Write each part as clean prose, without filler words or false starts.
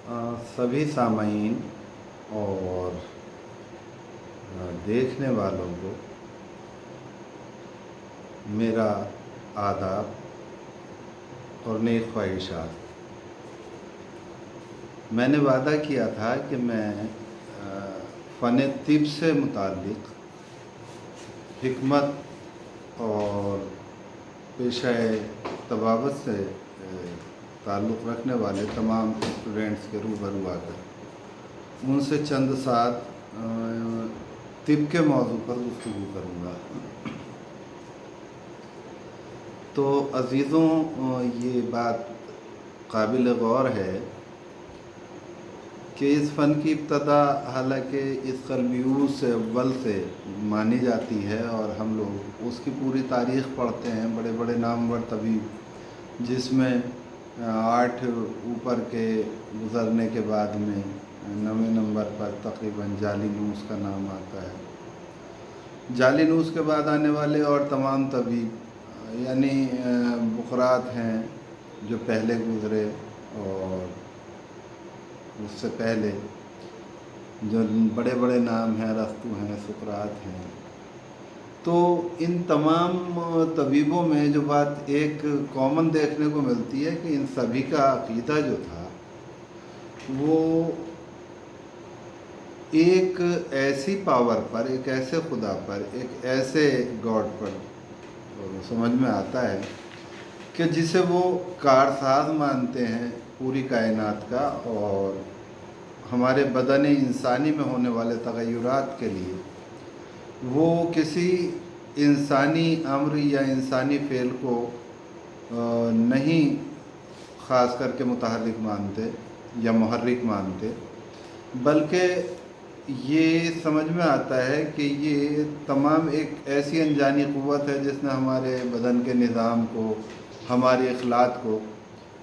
सभी सामाईन और देखने वालों को मेरा आदाब और नेक ख्वाहिशात। मैंने वादा किया था कि मैं फ़न तिब से मुताल्लिक़ हिकमत और पेशाए तबावत से ताल्लुक़ रखने वाले तमाम स्टूडेंट्स के रूबरू आकर उनसे चंद साथ तिब के मौजू पर गुफ्तगू करूँगा। तो अज़ीज़ों, ये बात काबिल गौर है कि इस फ़न की इब्तदा हालांकि इस क़ल्बियूस से अव्वल से मानी जाती है और हम लोग उसकी पूरी तारीख़ पढ़ते हैं। बड़े बड़े नामवर तबीब जिसमें 8 ऊपर के गुज़रने के बाद में 9वें नंबर पर तकरीबन जालिनूस का नाम आता है। जालिनूस के बाद आने वाले और तमाम तबीब यानी बुक़रात हैं जो पहले गुज़रे, और उससे पहले जो बड़े बड़े नाम हैं, अरस्तू हैं, सुकरात हैं। तो इन तमाम तबीबों में जो बात एक कॉमन देखने को मिलती है कि इन सभी का अक़ीदा जो था वो एक ऐसी पावर पर, एक ऐसे खुदा पर, एक ऐसे गॉड पर समझ में आता है कि जिसे वो कारसाज मानते हैं पूरी कायनात का, और हमारे बदन इंसानी में होने वाले तग़य्युरात के लिए वो किसी इंसानी अम्र या इंसानी फ़ेल को नहीं ख़ास करके मुतहर्रिक मानते या मुहर्रिक मानते, बल्कि ये समझ में आता है कि ये तमाम एक ऐसी अनजानी क़ुव्वत है जिसने हमारे बदन के निज़ाम को, हमारी अखलाक को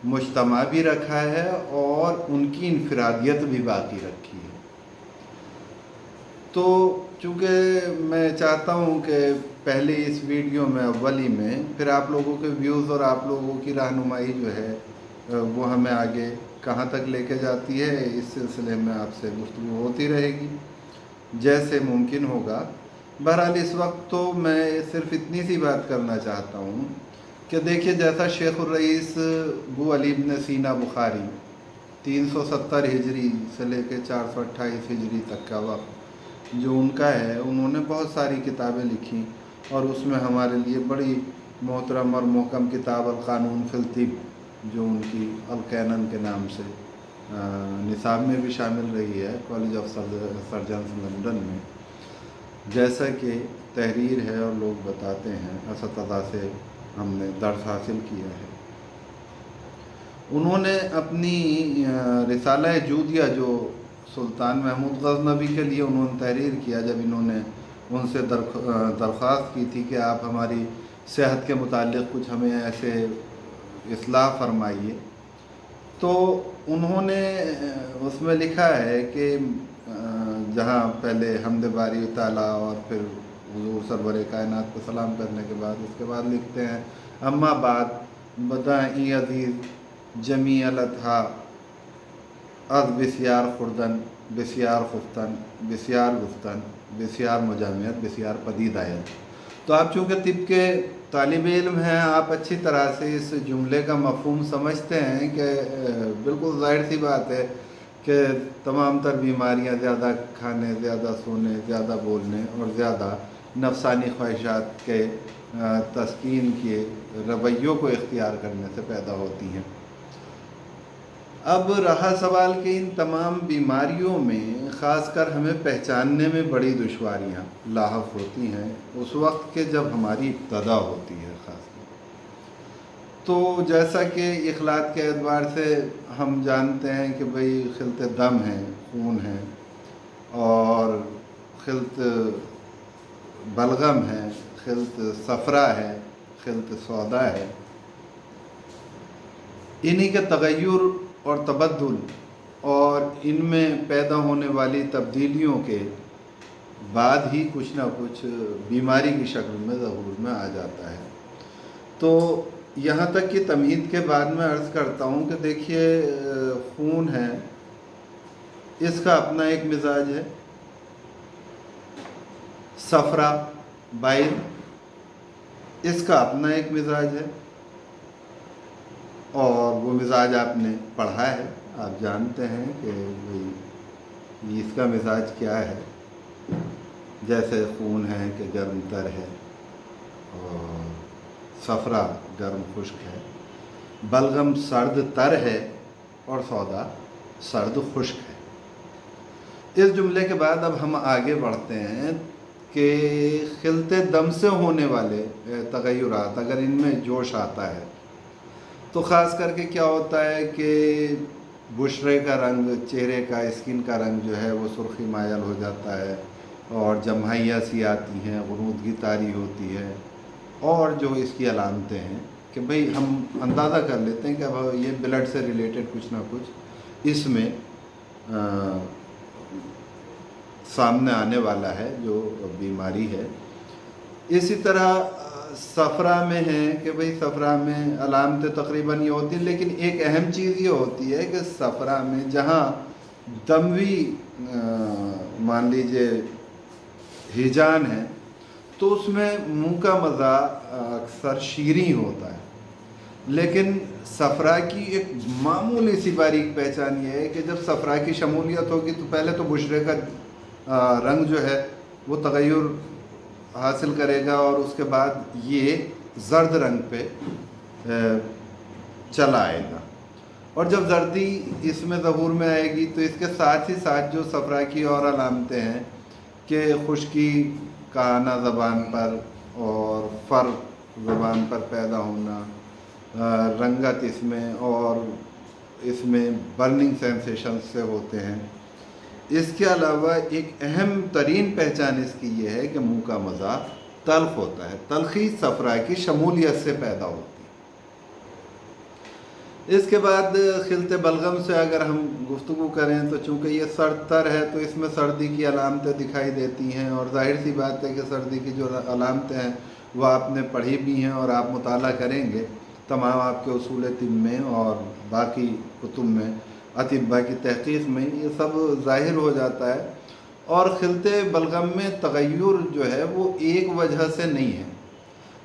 मुज्तमा भी रखा है और उनकी इनफरादियत भी बाकी रखी है। तो चूँकि मैं चाहता हूँ कि पहले इस वीडियो में अव्वली में फिर आप लोगों के व्यूज़ और आप लोगों की रहनुमाई जो है वो हमें आगे कहाँ तक लेके जाती है, इस सिलसिले में आपसे गुफ्तगू होती रहेगी जैसे मुमकिन होगा। बहरहाल इस वक्त तो मैं सिर्फ़ इतनी सी बात करना चाहता हूँ कि देखिए, जैसा शेखुर रईस बू अली इब्न सीना बुखारी 370 हिजरी से लेकर 428 हिजरी तक का वक्त जो उनका है, उन्होंने बहुत सारी किताबें लिखी और उसमें हमारे लिए बड़ी मोहतरम और मोहकम किताब अल क़ानून फ़िल तिब जो उनकी अल कैनन के नाम से निसाब में भी शामिल रही है कॉलेज ऑफ सर्जन्स लंदन में, जैसा कि तहरीर है और लोग बताते हैं असतज़ा से हमने दर्स हासिल किया है। उन्होंने अपनी रिसाला जूदिया जो सुल्तान महमूद गज़नवी के लिए उन्होंने तहरीर किया, जब इन्होंने उनसे दरख्वास्त की थी कि आप हमारी सेहत के मुतालिक कुछ हमें ऐसे इस्लाह फरमाइए, तो उन्होंने उसमें लिखा है कि जहाँ पहले हम्द बारी ताला और फिर हुज़ूर सरवर कायनात को सलाम करने के बाद उसके बाद लिखते हैं अम्मा बाद बदाई अज़ीज़ जमी अलथा अज़ बिस्यार खुर्दन बिस्यार खुफ्तन बिस्यार गुफ्तन बिस्यार मुजामियत बिस्यार पदीद आयत। तो आप चूँकि तिब के तालिब इल्म हैं, आप अच्छी तरह से इस जुमले का मफ़हूम समझते हैं कि बिल्कुल ज़ाहिर सी बात है कि तमाम तर बीमारियाँ ज़्यादा खाने, ज़्यादा सोने, ज़्यादा बोलने और ज़्यादा नफसानी ख्वाहिशात के तस्कीन के रवैयों को इख्तियार करने से पैदा होती हैं। अब रहा सवाल कि इन तमाम बीमारियों में ख़ासकर हमें पहचानने में बड़ी दुश्वारियाँ लाहक़ होती हैं उस वक्त के जब हमारी इब्तदा होती है ख़ासकर। तो जैसा कि इखलाक के एतबार से हम जानते हैं कि भाई खिलत दम है, खून है, और खिलत बलगम है, खिलत सफ़रा है, खिलत सौदा है। इन्हीं के तग़य्युर और तबद्दुल और इनमें पैदा होने वाली तब्दीलियों के बाद ही कुछ ना कुछ बीमारी की शक्ल में ज़हूर में आ जाता है। तो यहाँ तक कि तमहीद के बाद मैं अर्ज़ करता हूँ कि देखिए, खून है इसका अपना एक मिजाज है। सफरा बाइल, इसका अपना एक मिजाज है, और वो मिजाज आपने पढ़ा है, आप जानते हैं कि भाई इसका मिजाज क्या है। जैसे खून है कि गर्म तर है, और सफरा गर्म खुश्क है, बलगम सर्द तर है, और सौदा सर्द खुश्क है। इस जुमले के बाद अब हम आगे बढ़ते हैं कि खिलते दम से होने वाले तगय्युरात, अगर इनमें जोश आता है तो ख़ास करके क्या होता है कि बुशरे का रंग, चेहरे का, स्किन का रंग जो है वो सुर्खी मायल हो जाता है, और जम्हाइयाँ सी आती हैं, गुरूदगी तारी होती है, और जो इसकी अलामतें हैं कि भाई हम अंदाज़ा कर लेते हैं कि अब ये ब्लड से रिलेटेड कुछ ना कुछ इसमें सामने आने वाला है, जो बीमारी है। इसी तरह सफ़रा में है कि भाई सफ़रा में अलामतें तकरीबन ये होती हैं, लेकिन एक अहम चीज़ ये होती है कि सफ़रा में जहाँ दमवी मान लीजिए हिजान है, तो उसमें मुंह का मज़ा अक्सर शीरी होता है। लेकिन सफ़रा की एक मामूली सी बारीक पहचान ये है कि जब सफ़रा की शमूलियत होगी तो पहले तो बुशरे का रंग जो है वो तगय्युर हासिल करेगा, और उसके बाद ये ज़र्द रंग पे चला आएगा। और जब जर्दी इसमें ज़हूर में आएगी तो इसके साथ ही साथ जो सफ़रा की और अलामतें हैं कि खुश्की का आना ज़बान पर, और फ़र ज़बान पर पैदा होना, रंगत इसमें, और इसमें बर्निंग सेंसेशन से होते हैं। इसके अलावा एक अहम तरीन पहचान इसकी ये है कि मुंह का मज़ा तल्ख़ होता है। तलख़ी सफ़रा की शमूलियत से पैदा होती है। इसके बाद खिलते बलगम से अगर हम गुफ्तगू करें तो चूँकि ये सर्द तर है तो इसमें सर्दी की अलामतें दिखाई देती हैं, और ज़ाहिर सी बात है कि सर्दी की जो अलामतें हैं वह आपने पढ़ी भी हैं और आप मुताला करेंगे तमाम आपके उसूल तिब में और बाकी कुतुब में, अतिब्बा की तहक़ीक़ में ये सब ज़ाहिर हो जाता है। और खिलते बलगम में तगय्युर जो है वो एक वजह से नहीं है,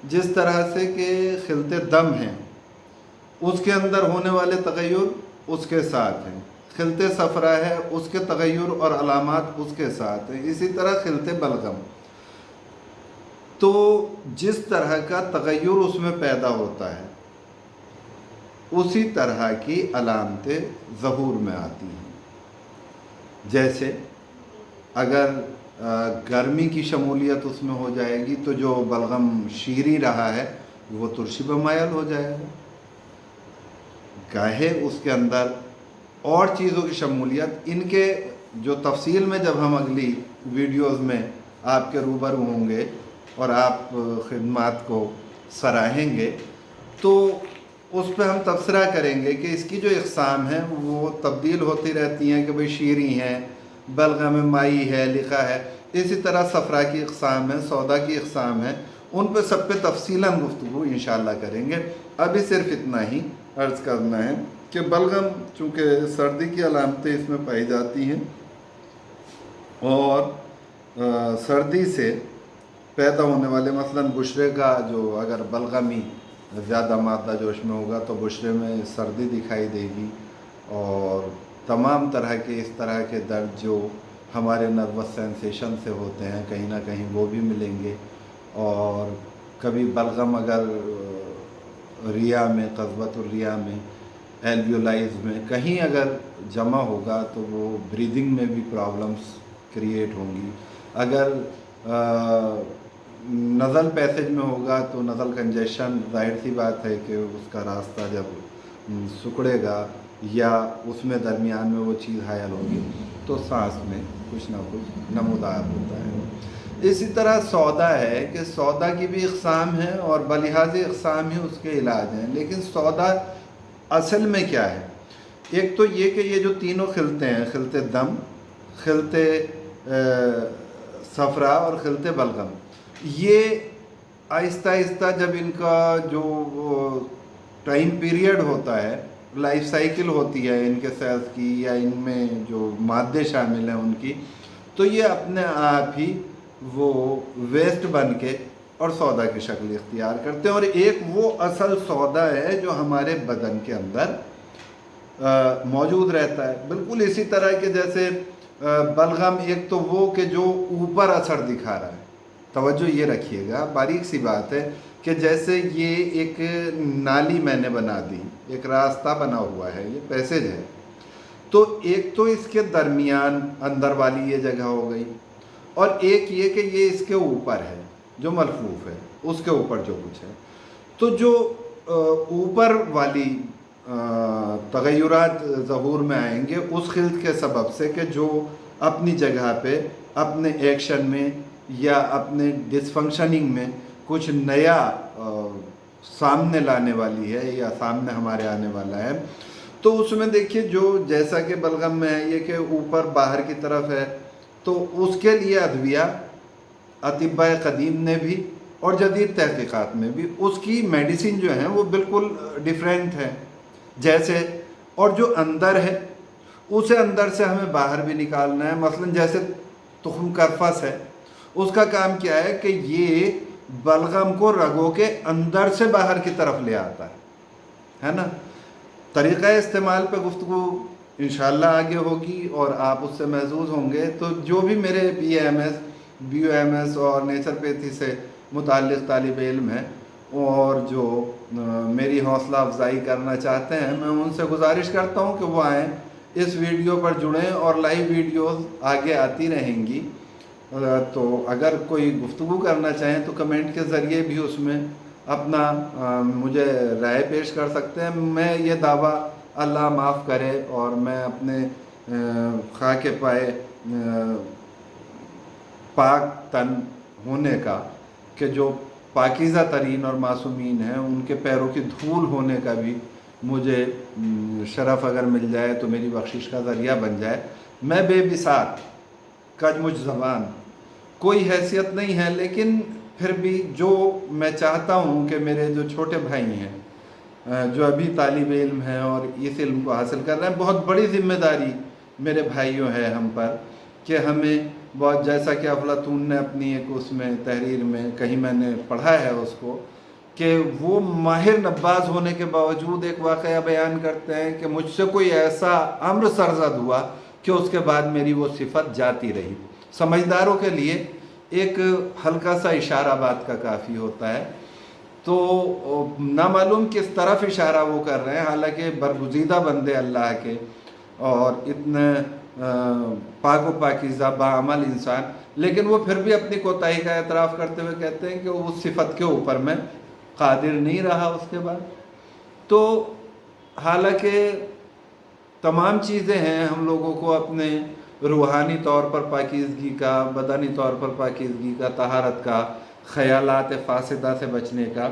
जिस तरह से कि खिलते दम हैं उसके अंदर होने वाले तगय्युर उसके साथ हैं, खिलते सफ़रा है उसके तगय्युर और अलामात उसके साथ हैं, इसी तरह खिलते बलगम। तो जिस तरह का तगय्युर उसमें पैदा होता है उसी तरह की अलामतें ज़हूर में आती हैं। जैसे अगर गर्मी की शमूलियत उसमें हो जाएगी तो जो बलगम शीरी रहा है वो तुर्शी पे मायल हो जाएगा। गाहे उसके अंदर और चीज़ों की शमूलियत, इनके जो तफसील में जब हम अगली वीडियोज़ में आपके रूबरू होंगे और आप खिदमात को सराहेंगे तो उस पर हम तबसरा करेंगे कि इसकी जो इक़साम है वो तब्दील होती रहती हैं कि भाई शीरी हैं, बलगम में माई है लिखा है, इसी तरह सफ़रा की इक़साम है, सौदा की इक़साम है, उन पर सब पे तफसीलन गुफ्तगू इंशाअल्लाह करेंगे। अभी सिर्फ इतना ही अर्ज़ करना है कि बलगम चूँकि सर्दी की अलामतें इसमें पाई जाती हैं और सर्दी से पैदा होने वाले मसलन बुशरे का जो अगर बलगमी ज़्यादा मादा जोश में होगा तो बुशरे में सर्दी दिखाई देगी, और तमाम तरह के इस तरह के दर्द जो हमारे नर्वस सेंसेशन से होते हैं कहीं ना कहीं वो भी मिलेंगे। और कभी बलगम अगर रिया में, क़ज़बतुर रिया में, एल्वियोलाइज में कहीं अगर जमा होगा तो वो ब्रीदिंग में भी प्रॉब्लम्स क्रिएट होंगी। अगर नज़ल पैसेज में होगा तो नज़ल कंजेशन, जाहिर सी बात है कि उसका रास्ता जब सिकुड़ेगा या उसमें दरमियान में वो चीज़ हायल होगी तो सांस में कुछ ना कुछ नमूदार होता है। इसी तरह सौदा है कि सौदा की भी इक़साम है और बलिहाज़ इक़साम ही उसके इलाज हैं। लेकिन सौदा असल में क्या है? एक तो ये कि ये जो तीनों खिलते हैं, खिलते दम, खिलते सफ़रा और खिलते बलगम, ये आहिस्ता आहिस्ता जब इनका जो टाइम पीरियड होता है لائف سائیکل ہوتی ہے ان کے سیلز کی یا ان میں جو مادے شامل ہیں ان کی، تو یہ اپنے آپ ہی وہ ویسٹ بن کے اور سودا کی شکل اختیار کرتے ہیں، اور ایک وہ اصل سودا ہے جو ہمارے بدن کے اندر موجود رہتا ہے۔ بالکل اسی طرح کہ جیسے بلغم ایک تو وہ کہ جو اوپر اثر دکھا رہا ہے، توجہ یہ رکھیے گا، باریک سی بات ہے کہ جیسے یہ ایک نالی میں نے بنا دی، ایک راستہ بنا ہوا ہے، یہ پیسیج ہے، تو ایک تو اس کے درمیان اندر والی یہ جگہ ہو گئی، اور ایک یہ کہ یہ اس کے اوپر ہے جو ملفوف ہے، اس کے اوپر جو کچھ ہے، تو جو اوپر والی تغیرات ظہور میں آئیں گے اس خلط کے سبب سے کہ جو اپنی جگہ پہ اپنے ایکشن میں یا اپنے ڈس فنکشننگ میں کچھ نیا سامنے لانے والی ہے یا سامنے ہمارے آنے والا ہے، تو اس میں دیکھیے جو جیسا کہ بلغم میں ہے یہ کہ اوپر باہر کی طرف ہے، تو اس کے لیے ادویہ اطباء قدیم نے بھی اور جدید تحقیقات میں بھی اس کی میڈیسن جو ہیں وہ بالکل ڈیفرینٹ ہے، جیسے اور جو اندر ہے اسے اندر سے ہمیں باہر بھی نکالنا ہے۔ مثلا جیسے تخم کرفس ہے، اس کا کام کیا ہے کہ یہ بلغم کو رگوں کے اندر سے باہر کی طرف لے آتا ہے نا۔ طریقہ استعمال پہ گفتگو انشاءاللہ آگے ہوگی اور آپ اس سے محظوظ ہوں گے، تو جو بھی میرے بی او ایم ایس اور نیچروپیتھی سے متعلق طالب علم ہیں اور جو میری حوصلہ افزائی کرنا چاہتے ہیں، میں ان سے گزارش کرتا ہوں کہ وہ آئیں، اس ویڈیو پر جڑیں، اور لائیو ویڈیوز آگے آتی رہیں گی، تو اگر کوئی گفتگو کرنا چاہیں تو کمنٹ کے ذریعے بھی اس میں اپنا مجھے رائے پیش کر سکتے ہیں۔ میں یہ دعویٰ اللہ معاف کرے اور میں اپنے خاک پائے پاک تن ہونے کا کہ جو پاکیزہ ترین اور معصومین ہیں ان کے پیروں کی دھول ہونے کا بھی مجھے شرف اگر مل جائے تو میری بخشش کا ذریعہ بن جائے۔ میں بے بساط کجمج زبان، کوئی حیثیت نہیں ہے، لیکن پھر بھی جو میں چاہتا ہوں کہ میرے جو چھوٹے بھائی ہیں جو ابھی طالب علم ہیں اور اس علم کو حاصل کر رہے ہیں، بہت بڑی ذمہ داری میرے بھائیوں ہے ہم پر کہ ہمیں بہت، جیسا کہ افلاطون نے اپنی ایک اس میں تحریر میں کہیں میں نے پڑھا ہے اس کو، کہ وہ ماہر نباز ہونے کے باوجود ایک واقعہ بیان کرتے ہیں کہ مجھ سے کوئی ایسا امر سرزد ہوا کہ اس کے بعد میری وہ صفت جاتی رہی۔ سمجھداروں کے لیے ایک ہلکا سا اشارہ بات کا کافی ہوتا ہے، تو نامعلوم کس طرف اشارہ وہ کر رہے ہیں، حالانکہ برگزیدہ بندے اللہ کے اور اتنے پاک و پاکیزہ باعمل انسان، لیکن وہ پھر بھی اپنی کوتاہی کا اعتراف کرتے ہوئے کہتے ہیں کہ اس صفت کے اوپر میں قادر نہیں رہا اس کے بعد۔ تو حالانکہ تمام چیزیں ہیں ہم لوگوں کو اپنے روحانی طور پر پاکیزگی کا، بدنی طور پر پاکیزگی کا، طہارت کا، خیالات فاسدہ سے بچنے کا،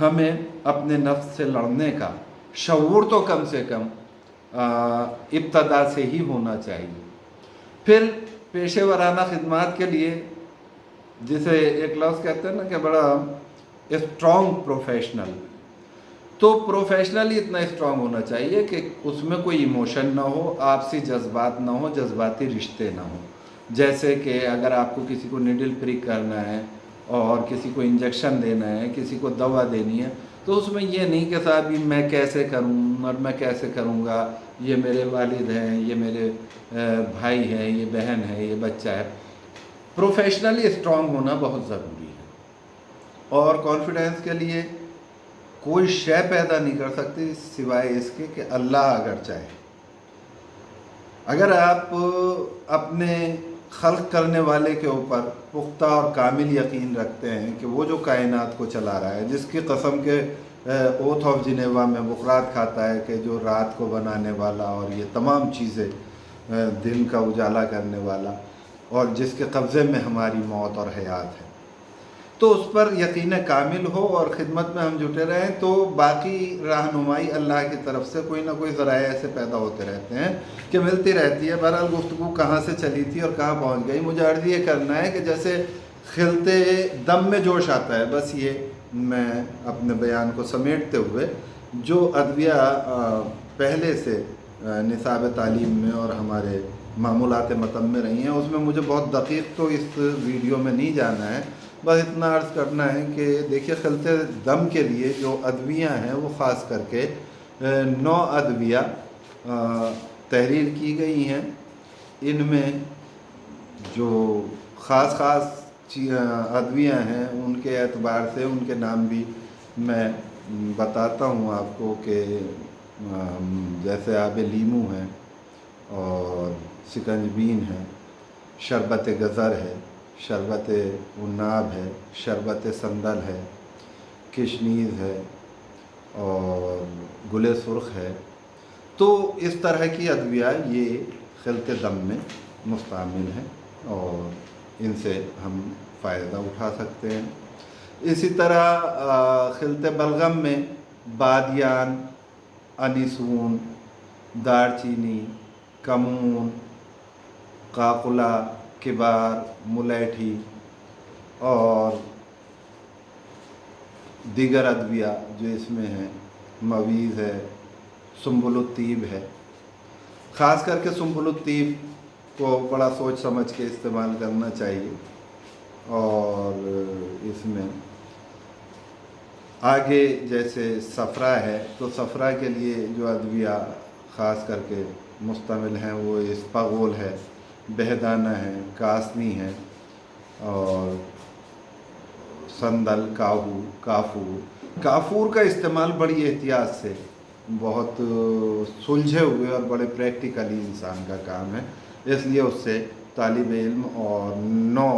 ہمیں اپنے نفس سے لڑنے کا شعور تو کم سے کم ابتدا سے ہی ہونا چاہیے۔ پھر پیشے ورانہ خدمات کے لیے جسے ایک لفظ کہتے ہیں نا کہ بڑا اسٹرانگ پروفیشنل، تو پروفیشنل ہی اتنا اسٹرانگ ہونا چاہیے کہ اس میں کوئی ایموشن نہ ہو، آپسی جذبات نہ ہو، جذباتی رشتے نہ ہوں۔ جیسے کہ اگر آپ کو کسی کو نیڈل پرک کرنا ہے اور کسی کو انجیکشن دینا ہے، کسی کو دوا دینی ہے، تو اس میں یہ نہیں کہ صاحب میں کیسے کروں اور میں کیسے کروں گا، یہ میرے والد ہیں، یہ میرے بھائی ہیں، یہ بہن ہے، یہ بچہ ہے۔ پروفیشنلی اسٹرانگ ہونا بہت ضروری ہے، اور کانفیڈنس کے لیے کوئی شے پیدا نہیں کر سکتی سوائے اس کے کہ اللہ اگر چاہے۔ اگر آپ اپنے خلق کرنے والے کے اوپر پختہ اور کامل یقین رکھتے ہیں کہ وہ جو کائنات کو چلا رہا ہے، جس کی قسم کے اوتھ آف جنیوا میں بقرات کھاتا ہے کہ جو رات کو بنانے والا اور یہ تمام چیزیں دن کا اجالا کرنے والا، اور جس کے قبضے میں ہماری موت اور حیات ہے، تو اس پر یقین کامل ہو اور خدمت میں ہم جٹے رہیں، تو باقی رہنمائی اللہ کی طرف سے کوئی نہ کوئی ذرائع ایسے پیدا ہوتے رہتے ہیں کہ ملتی رہتی ہے۔ بہرحال گفتگو کہاں سے چلی تھی اور کہاں پہنچ گئی، مجھے عرض یہ کرنا ہے کہ جیسے خلتے دم میں جوش آتا ہے، بس یہ میں اپنے بیان کو سمیٹتے ہوئے جو ادویہ پہلے سے نصاب تعلیم میں اور ہمارے معمولات متن میں رہی ہیں، اس میں مجھے بہت دقیق تو اس ویڈیو میں نہیں جانا ہے، بس اتنا عرض کرنا ہے کہ دیکھیے خلط دم کے لیے جو ادویہ ہیں وہ خاص کر کے 9 ادویہ تحریر کی گئی ہیں۔ ان میں جو خاص ادویہ ہیں ان کے اعتبار سے ان کے نام بھی میں بتاتا ہوں آپ کو کہ جیسے آب لیمو ہے اور سکنجبین ہے، شربت گزر ہے، شربت عناب ہے، شربت سندل ہے، کشنیز ہے اور گل سرخ ہے۔ تو اس طرح کی ادویہ یہ خلط دم میں مستعمل ہیں اور ان سے ہم فائدہ اٹھا سکتے ہیں۔ اسی طرح خلط بلغم میں بادیان، انیسون، دار چینی، کمون، قاقلہ، کبار، ملیٹھی اور دیگر ادویہ جو اس میں ہیں، مویز ہے، سنبل الطیب ہے۔ خاص کر کے سنبل الطیب کو بڑا سوچ سمجھ کے استعمال کرنا چاہیے۔ اور اس میں آگے جیسے صفرا ہے تو صفرا کے لیے جو ادویہ خاص کر کے مشتمل ہیں وہ اسپاغول ہے، بہدانہ ہے، کاسنی ہے اور سندل، کافور کا استعمال بڑی احتیاط سے، بہت سلجھے ہوئے اور بڑے پریکٹیکلی انسان کا کام ہے، اس لیے اس سے طالب علم اور نو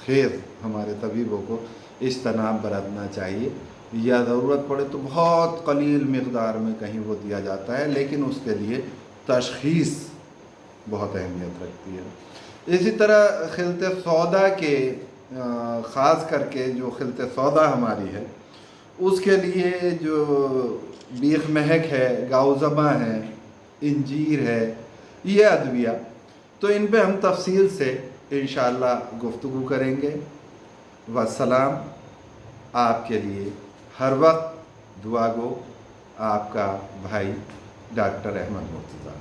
خیز ہمارے طبیبوں کو اجتناب برتنا چاہیے، یا ضرورت پڑے تو بہت قلیل مقدار میں کہیں وہ دیا جاتا ہے، لیکن اس کے لیے تشخیص بہت اہمیت رکھتی ہے۔ اسی طرح خلط سودا کے خاص کر کے جو خلط سودا ہماری ہے اس کے لیے جو بیخ مہک ہے، گاؤزباں ہے، انجیر ہے، یہ ادویہ تو ان پہ ہم تفصیل سے انشاءاللہ گفتگو کریں گے۔ والسلام۔ آپ کے لیے ہر وقت دعا گو آپ کا بھائی ڈاکٹر احمد مرتضیٰ۔